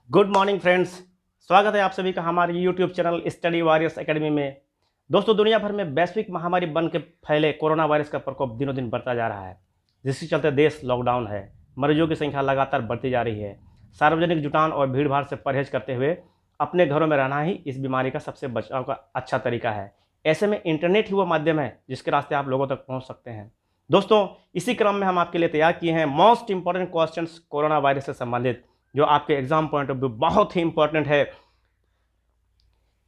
Good morning friends. स्वागत है आप सभी का हमारे YouTube channel study warriors academy में। दोस्तों, दुनिया भर में वैश्विक महामारी बन के फैले कोरोना वायरस का प्रकोप दिनों दिन बढ़ता जा रहा है, जिसके चलते देश लॉकडाउन है। मरीजों की संख्या लगातार बढ़ती जा रही है। सार्वजनिक जुटान और भीड़ भाड़ से परहेज करते हुए अपने घरों में रहना ही इस बीमारी का सबसे बचाव का अच्छा तरीका है। ऐसे में इंटरनेट ही वो माध्यम है जिसके रास्ते आप लोगों तक पहुँच सकते हैं। दोस्तों, इसी क्रम में हम आपके लिए तैयार किए हैं most important question corona virus से संबंधित, जो आपके एग्जाम पॉइंट ऑफ व्यू बहुत ही इंपॉर्टेंट है।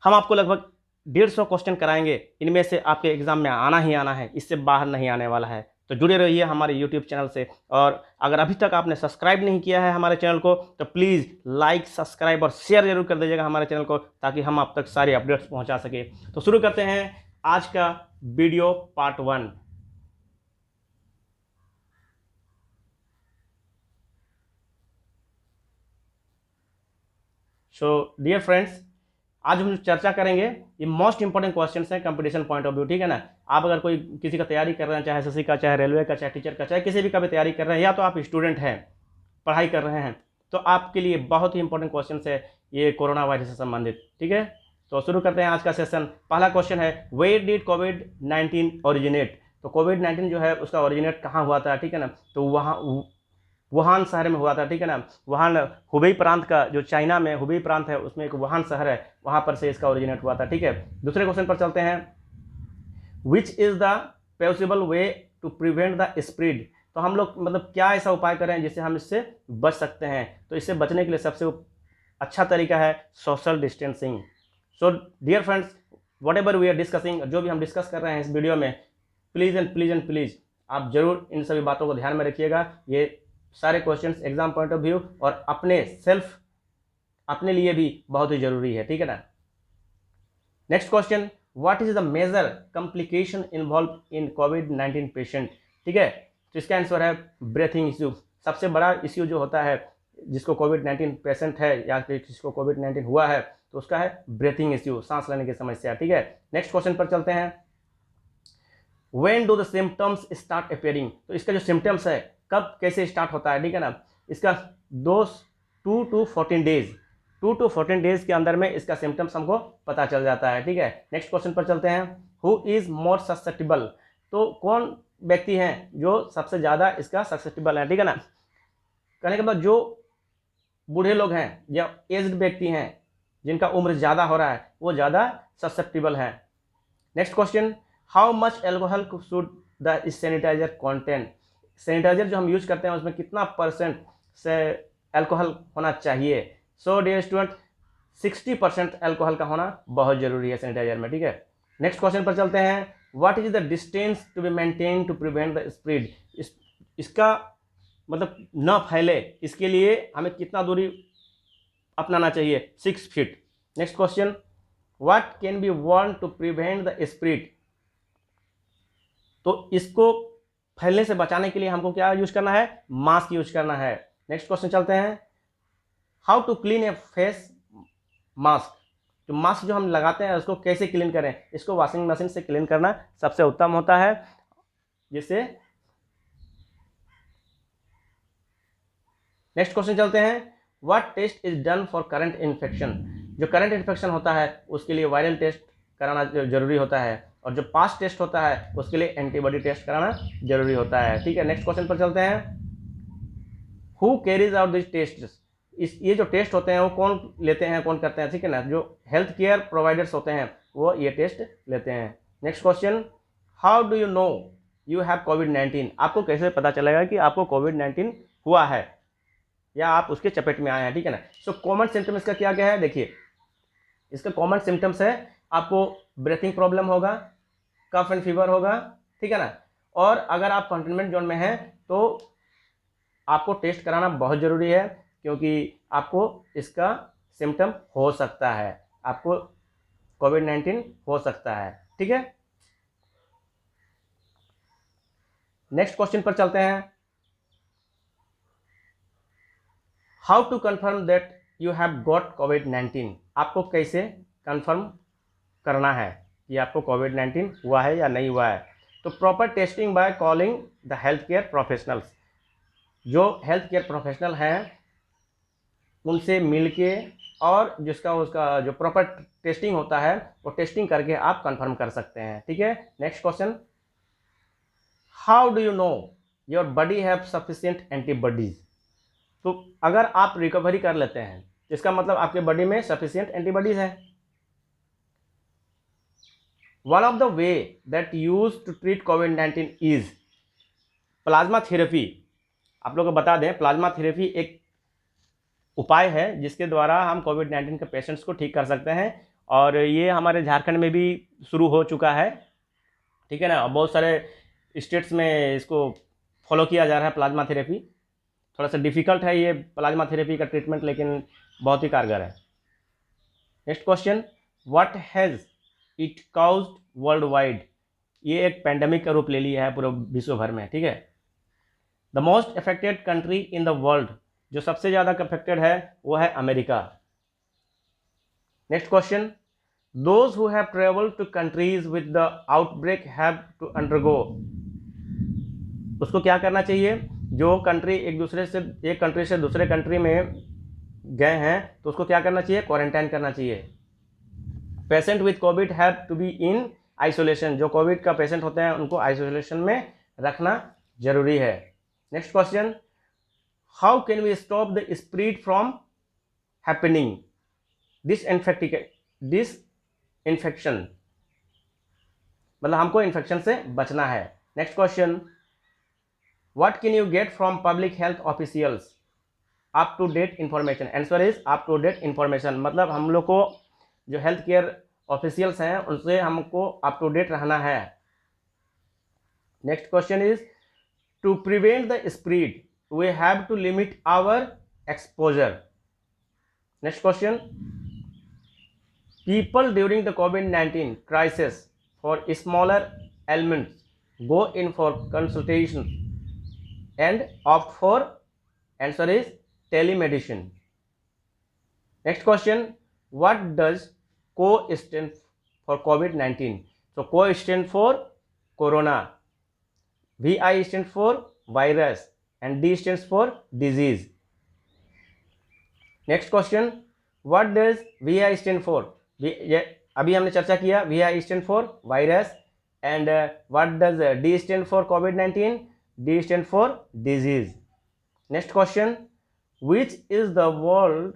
हम आपको लगभग 150 क्वेश्चन कराएंगे। इनमें से आपके एग्जाम में आना ही आना है, इससे बाहर नहीं आने वाला है। तो जुड़े रहिए हमारे यूट्यूब चैनल से। और अगर अभी तक आपने सब्सक्राइब नहीं किया है हमारे चैनल को, तो प्लीज़ लाइक, सब्सक्राइब और शेयर जरूर कर दीजिएगा हमारे चैनल को, ताकि हम आप तक सारी अपडेट्स पहुंचा सके। तो शुरू करते हैं आज का video part 1। So dear friends, आज हम चर्चा करेंगे, ये मोस्ट इंपॉर्टेंट क्वेश्चंस हैं कंपटीशन पॉइंट ऑफ व्यू, ठीक है ना। आप अगर कोई किसी का तैयारी कर रहे हैं, चाहे एसएससी का, चाहे रेलवे का, चाहे टीचर का, चाहे किसी भी का भी तैयारी कर रहे हैं, या तो आप स्टूडेंट हैं, पढ़ाई कर रहे हैं, तो आपके लिए बहुत ही इंपॉर्टेंट क्वेश्चन है ये कोरोना वायरस से संबंधित, ठीक है। तो शुरू करते हैं आज का सेशन। पहला क्वेश्चन है, वेयर डिड कोविड-19 ओरिजिनेट। तो कोविड-19 जो है उसका ओरिजिनेट कहाँ हुआ था, ठीक है ना। तो वहाँ वुहान शहर में हुआ था, ठीक है ना। वुहान हुबेई प्रांत का, जो चाइना में हुबेई प्रांत है उसमें एक वुहान शहर है, वहाँ पर से इसका ओरिजिनेट हुआ था, ठीक है। दूसरे क्वेश्चन पर चलते हैं, which is the possible way to prevent the spread. तो हम लोग मतलब क्या ऐसा उपाय करें जिससे हम इससे बच सकते हैं। तो इससे बचने के लिए सबसे अच्छा तरीका है social distancing. So dear friends, whatever we are discussing, जो भी हम डिस्कस कर रहे हैं इस वीडियो में, please and please and please आप जरूर इन सभी बातों को ध्यान में रखिएगा। ये सारे questions exam point of view और अपने लिए भी बहुत ही जरूरी है, ठीक है ना। Next question, what is the major complication involve in कोविड-19 पेशेंट, ठीक है। तो इसका आंसर है ब्रीथिंग इश्यू। सबसे बड़ा इश्यू जो होता है जिसको कोविड-19 पेशेंट है या फिर जिसको कोविड-19 हुआ है, तो उसका है ब्रीथिंग इश्यू, सांस लेने की समस्या, ठीक है। नेक्स्ट क्वेश्चन पर चलते हैं, when do the symptoms start appearing. तो इसका जो सिम्टम्स है कब कैसे स्टार्ट होता है, ठीक है ना। इसका 2 to 14 डेज 2 to 14 डेज के अंदर में इसका सिम्टम्स हमको पता चल जाता है, ठीक है। नेक्स्ट क्वेश्चन पर चलते हैं, हु इज मोर ससेप्टिबल। तो कौन व्यक्ति हैं जो सबसे ज़्यादा इसका ससेप्टिबल है, ठीक है ना। कहने के बाद जो बूढ़े लोग हैं या एज्ड व्यक्ति हैं जिनका उम्र ज़्यादा हो रहा है, वो ज़्यादा ससेप्टिबल है। Next question, how much alcohol should the sanitiser contain. Sanitiser जो हम यूज करते हैं उसमें कितना परसेंट से एल्कोहल होना चाहिए। सो डियर स्टूडेंट, 60% एल्कोहल का होना बहुत जरूरी है सैनिटाइजर में, ठीक है। नेक्स्ट क्वेश्चन पर चलते हैं, what is the distance to be maintain to prevent the spread. इसका मतलब न फैले, इसके लिए हमें कितना दूरी अपनाना चाहिए, 6 feet. Next question, what can be worn to prevent the spread. तो इसको फैलने से बचाने के लिए हमको क्या यूज करना है, मास्क यूज करना है। नेक्स्ट क्वेश्चन चलते हैं, how to clean a face mask. जो मास्क जो हम लगाते हैं उसको कैसे क्लीन करें। इसको वॉशिंग मशीन से क्लीन करना सबसे उत्तम होता है, जिससे। नेक्स्ट क्वेश्चन चलते हैं, what test is done for current infection. जो करंट इन्फेक्शन होता है उसके लिए वायरल टेस्ट कराना जरूरी होता है, और जो पास्ट टेस्ट होता है उसके लिए एंटीबॉडी टेस्ट कराना जरूरी होता है, ठीक है। नेक्स्ट क्वेश्चन पर चलते हैं, who carries out this test. ये जो टेस्ट होते हैं वो कौन लेते हैं, कौन करते हैं, ठीक है ना। जो हेल्थ केयर प्रोवाइडर्स होते हैं वो ये टेस्ट लेते हैं। Next question, how do you know you have कोविड-19। आपको कैसे पता चलेगा कि आपको कोविड-19 हुआ है या आप उसके चपेट में आए हैं, ठीक है ना। सो कॉमन सिम्टम्स का क्या क्या है, देखिए इसका कॉमन सिम्टम्स है, आपको ब्रीथिंग प्रॉब्लम होगा, कफ एंड फीवर होगा, ठीक है ना। और अगर आप कंटेनमेंट जोन में हैं तो आपको टेस्ट कराना बहुत ज़रूरी है, क्योंकि आपको इसका सिम्टम हो सकता है, आपको कोविड-19 हो सकता है, ठीक है। नेक्स्ट क्वेश्चन पर चलते हैं, how to confirm that you have got कोविड-19। आपको कैसे कंफर्म करना है कि आपको कोविड-19 हुआ है या नहीं हुआ है। तो proper testing by calling the health care professionals. जो हेल्थ केयर प्रोफेशनल हैं उनसे मिल के और जिसका उसका जो प्रॉपर टेस्टिंग होता है वो टेस्टिंग करके आप कंफर्म कर सकते हैं। ठीक है, next question, how do you know your body have sufficient antibodies. तो अगर आप रिकवरी कर लेते हैं इसका मतलब आपके बॉडी में सफिशिएंट एंटीबॉडीज है। One of the way that use to treat कोविड-19 इज प्लाज्मा थेरेपी। आप लोग को बता दें, प्लाज्मा थेरेपी एक उपाय है जिसके द्वारा हम कोविड-19 के पेशेंट्स को ठीक कर सकते हैं और ये हमारे झारखंड में भी शुरू हो चुका है। ठीक है ना, और बहुत सारे स्टेट्स में इसको फॉलो किया जा रहा है प्लाज्मा थेरेपी। थोड़ा सा डिफिकल्ट है ये प्लाज्मा थेरेपी का ट्रीटमेंट, लेकिन बहुत ही कारगर है। Next question, what has it caused world wide. ये एक पैंडेमिक का रूप ले लिया है पूरे विश्व भर में। ठीक है, the most affected country in the world, जो सबसे ज़्यादा अफेक्टेड है वो है America. Next question, those who have travelled to countries with the outbreak have to undergo. उसको क्या करना चाहिए, जो कंट्री एक कंट्री से दूसरे कंट्री में गए हैं तो उसको क्या करना चाहिए, क्वारंटाइन करना चाहिए। Patient with COVID have to be in isolation, जो कोविड का पेशेंट होते हैं उनको आइसोलेशन में रखना जरूरी है। Next question, how can we stop the spread from happening this infection, मतलब हमको इन्फेक्शन से बचना है। Next question, what can you get from public health officials up to date information. Answer is up to date information, मतलब हम लोग को जो हेल्थ केयर ऑफिशियल्स हैं उनसे हमको अप टू डेट रहना है। Next question is, to prevent the spread we have to limit our exposure. Next question, people during the COVID-19 crisis for smaller ailments go in for consultations and opt for, answer is telemedicine. Next question, what does CO stand for COVID-19? So CO stand for corona, VI stands for virus and D stands for disease. Next question, what does VI stand for? अभी हमने चर्चा किया VI stand for virus and what does D stand for कोविड-19, D stand for disease. Next question, which is the world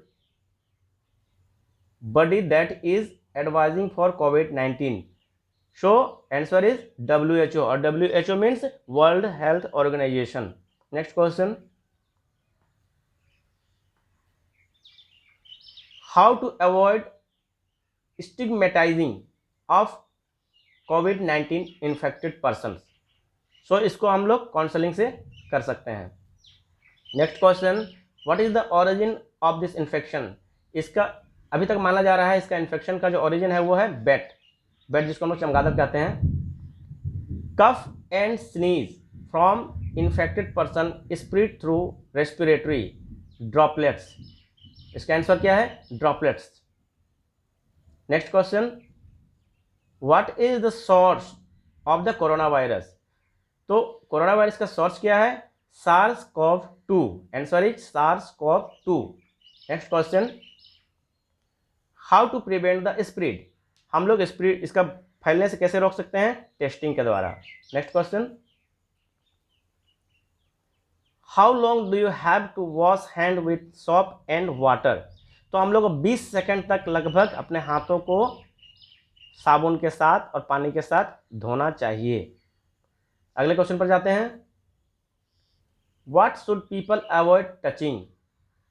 body that is advising for कोविड-19? So answer is WHO और WHO means world health organisation. Next question, how to avoid stigmatising of कोविड-19 infected person. So इसको हम लोग counselling से कर सकते हैं। Next question, what is the origin of this infection. इसका अभी तक माना जा रहा है इसका इन्फेक्शन का जो ओरिजिन है वो है बैट जिसको हम लोग चमगादड़ कहते हैं। Cough and sneeze from infected person spread through respiratory droplets. इसका आंसर क्या है, droplets. Next question, what is the source of the corona virus. तो कोरोना वायरस का सोर्स क्या है, SARS-CoV-2, answer is SARS-CoV-2। Next question, how to prevent the spread. हम लोग spread इसका फैलने से कैसे रोक सकते हैं, टेस्टिंग के द्वारा। Next question, how long do you have to wash hand with soap and water. तो हम लोग को 20 सेकंड तक लगभग अपने हाथों को साबुन के साथ और पानी के साथ धोना चाहिए। अगले क्वेश्चन पर जाते हैं, what should people avoid touching.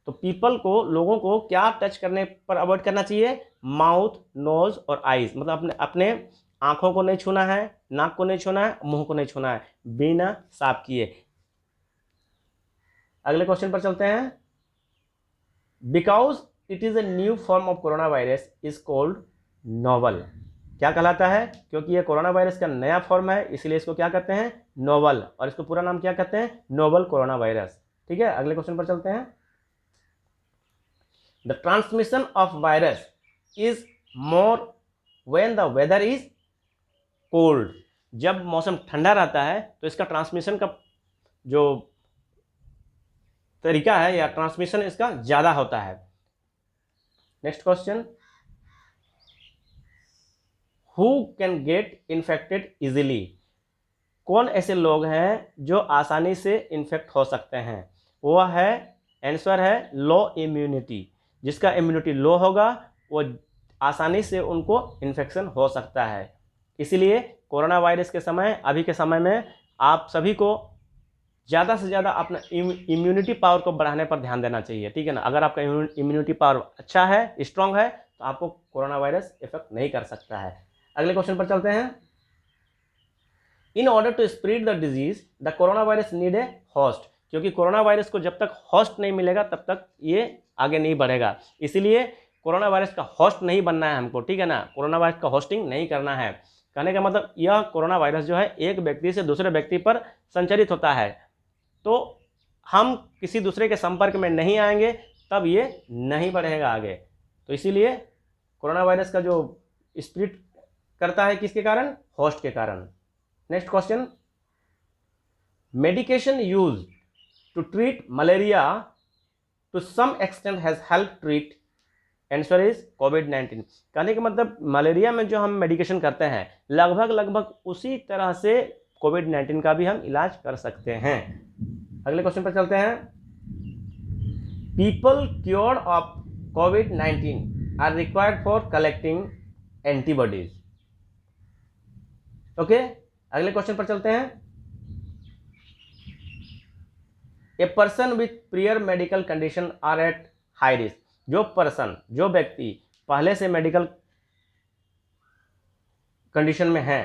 तो पीपल को, लोगों को क्या टच करने पर अवॉइड करना चाहिए, माउथ, नोज और आईज, मतलब अपने आंखों को नहीं छूना है, नाक को नहीं छूना है, मुंह को नहीं छूना है बिना साफ किए। अगले क्वेश्चन पर चलते हैं, because it is a new form of corona virus is called novel. क्या कहलाता है, क्योंकि ये कोरोना वायरस का नया फॉर्म है इसलिए इसको क्या कहते हैं, नोवल, और इसको पूरा नाम क्या कहते हैं, नोवल कोरोना वायरस। ठीक है, अगले क्वेश्चन पर चलते हैं, the transmission of virus is more when the weather is cold. जब मौसम ठंडा रहता है तो इसका ट्रांसमिशन का जो तरीका है या ट्रांसमिशन इसका ज़्यादा होता है। Next question, who can get infected easily? कौन ऐसे लोग हैं जो आसानी से इन्फेक्ट हो सकते हैं? वो है, आंसर है लो इम्यूनिटी। जिसका इम्यूनिटी लो होगा वो आसानी से उनको इन्फेक्शन हो सकता है। इसीलिए कोरोना वायरस के समय, अभी के समय में आप सभी को ज़्यादा से ज़्यादा अपना इम्यूनिटी पावर को बढ़ाने पर ध्यान देना चाहिए, ठीक है ना। अगर आपका इम्यूनिटी पावर अच्छा है, स्ट्रांग है, तो आपको कोरोना वायरस इफेक्ट नहीं कर सकता है। अगले क्वेश्चन पर चलते हैं। In order to spread the disease the corona virus need a host. क्योंकि कोरोना वायरस को जब तक होस्ट नहीं मिलेगा तब तक ये आगे नहीं बढ़ेगा। इसीलिए कोरोना वायरस का होस्ट नहीं बनना है हमको, ठीक है ना। कोरोना वायरस का होस्टिंग नहीं करना है। कहने का मतलब यह कोरोना वायरस जो है एक व्यक्ति से दूसरे व्यक्ति पर संचरित होता है, तो हम किसी दूसरे के संपर्क में नहीं आएंगे तब ये नहीं बढ़ेगा आगे। तो इसीलिए कोरोना वायरस का जो स्प्रेड करता है किसके कारण? होस्ट के कारण। Next question, medication use to treat malaria to some extent has help treat, answer is कोविड-19। कहने का मतलब मलेरिया में जो हम मेडिकेशन करते हैं लगभग उसी तरह से कोविड-19 का भी हम इलाज कर सकते हैं। अगले क्वेश्चन पर चलते हैं। पीपल क्योर्ड ऑफ कोविड-19 are required for collecting antibodies. Okay, अगले क्वेश्चन पर चलते हैं। A person with prior medical condition are at high risk. जो व्यक्ति पहले से मेडिकल कंडीशन में है,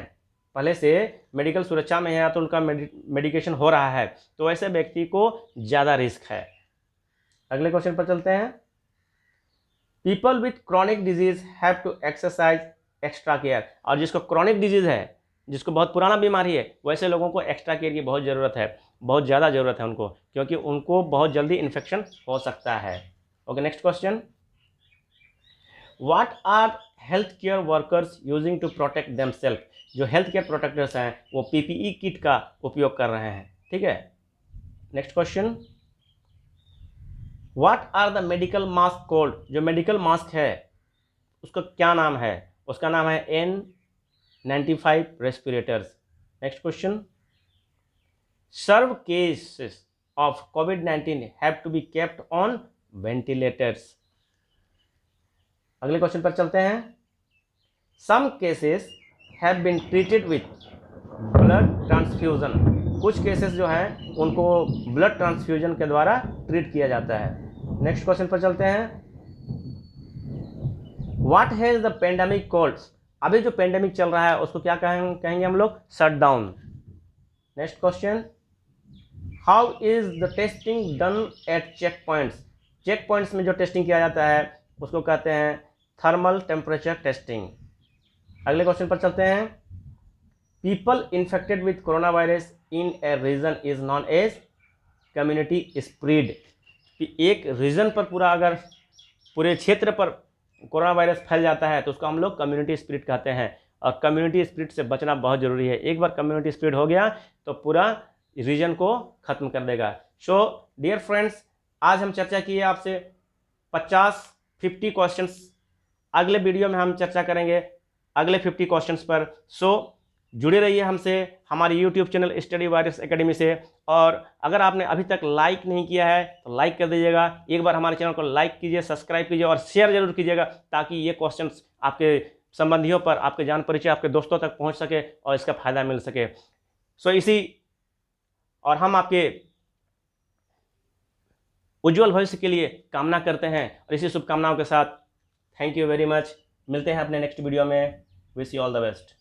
पहले से मेडिकल सुरक्षा में है या तो उनका मेडिकेशन हो रहा है, तो ऐसे व्यक्ति को ज़्यादा रिस्क है। अगले क्वेश्चन पर चलते हैं। People with chronic disease have to exercise extra care. और जिसको क्रॉनिक डिजीज है, जिसको बहुत पुराना बीमारी है, वैसे लोगों को एक्स्ट्रा केयर की बहुत ज़रूरत है, बहुत ज़्यादा ज़रूरत है उनको, क्योंकि उनको बहुत जल्दी इन्फेक्शन हो सकता है। Okay, next question, what are health care workers using to protect themself. जो हेल्थ केयर प्रोटेक्टर्स हैं वो पीपीई किट का उपयोग कर रहे हैं, ठीक है। Next question, what are the medical mask called. जो मेडिकल मास्क है उसका क्या नाम है? उसका नाम है N95 respirators. Next question, severe cases of कोविड-19 have to be kept on ventilators. अगले क्वेश्चन पर चलते हैं। Some cases have been treated with blood transfusion. कुछ केसेस जो हैं उनको ब्लड ट्रांसफ्यूजन के द्वारा ट्रीट किया जाता है। नेक्स्ट क्वेश्चन पर चलते हैं। What has the pandemic called. अभी जो पेंडेमिक चल रहा है उसको क्या कहेंगे हम लोग? Shutdown. Next question, how is the testing done at check points. Check points में जो टेस्टिंग किया जाता है उसको कहते हैं थर्मल टेम्परेचर टेस्टिंग। अगले क्वेश्चन पर चलते हैं। People infected with corona virus in a region is known as community spread. एक रीजन पर अगर पूरे क्षेत्र पर कोरोना वायरस फैल जाता है तो उसको हम लोग कम्युनिटी स्प्रेड कहते हैं। और कम्युनिटी स्प्रेड से बचना बहुत ज़रूरी है। एक बार कम्युनिटी स्प्रेड हो गया तो पूरा रीजन को ख़त्म कर देगा। सो डियर फ्रेंड्स, आज हम चर्चा किए आपसे 50 क्वेश्चंस। अगले वीडियो में हम चर्चा करेंगे अगले 50 क्वेश्चंस पर। सो जुड़े रहिए हमसे, हमारे YouTube channel study virus academy से। और अगर आपने अभी तक लाइक नहीं किया है तो लाइक कर दीजिएगा। एक बार हमारे चैनल को लाइक कीजिए, सब्सक्राइब कीजिए और शेयर जरूर कीजिएगा, ताकि ये क्वेश्चंस आपके संबंधियों पर, आपके जान परिचय, आपके दोस्तों तक पहुंच सके और इसका फायदा मिल सके। और हम आपके उज्जवल भविष्य के लिए कामना करते हैं। और इसी शुभकामनाओं के साथ थैंक यू वेरी मच। मिलते हैं अपने नेक्स्ट वीडियो में। Wish you all the best.